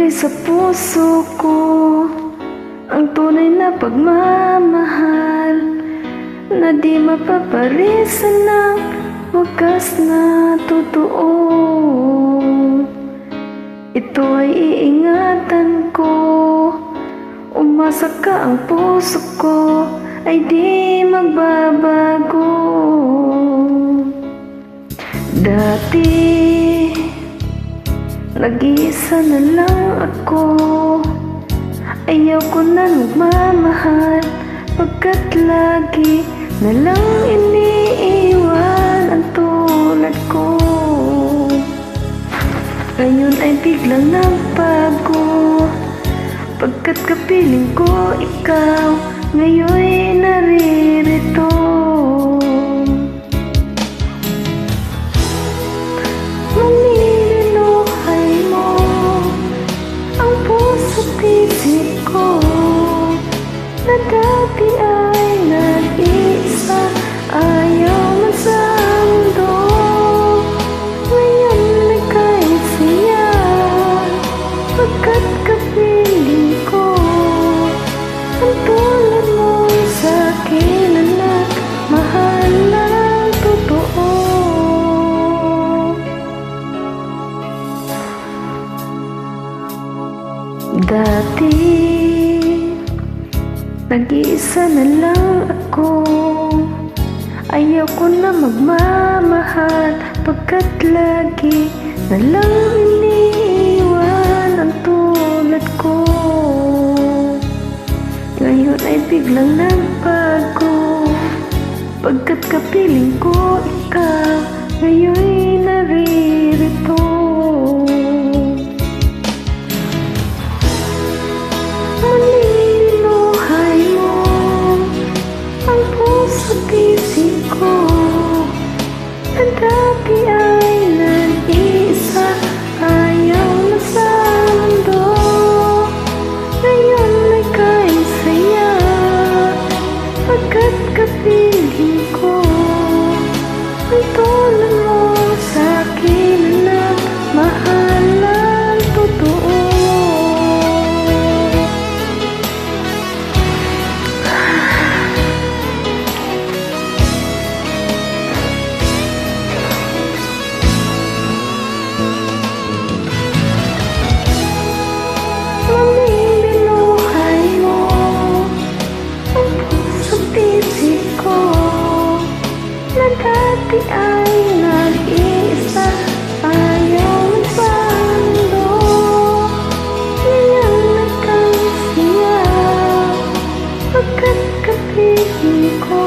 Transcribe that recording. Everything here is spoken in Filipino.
Ako'y sa puso ko ang tunay na pagmamahal na di mapaparisan ng wagas na totoo. Ito ay iingatan ko, umasa ka, ang puso ko ay di magbabago. Dati nag-iisa na lang ako, ayaw ko na magmamahal, pagkat lagi na lang iniiwan ang tulad ko. Ngayon ay biglang nagbago, pagkat kapiling ko ikaw ngayon'y naririto. Maninuhay mo ang puso't isip ko na dati ay nag-iisa, ayaw man sa mundo. Ngayon ay kahit siya, pagkat kapiling ko ang tulad mo sa'kin na nagmahal ng totoo. Dati nag-iisa na lang ako, ayaw ko na magmamahal, pagkat lagi na lang iniiwan ang tulad ko. Ngayon ay biglang nagbago, pagkat kapiling ko ikaw ngayon'y naririto. Maninuhay mo ang puso't isip ko na dati ay nag-iisa, ayaw na sa mundo. Ngayon ay kahit saya, pagkat kapiling ko ang tulad mo sa'kin na nagmahal ng totoo. Maninuhay mo ang puso't isip ko na dati ay nag-iisa, ayaw man sa mundo. Ngayon ay kahit siya, pagkat kapiling ko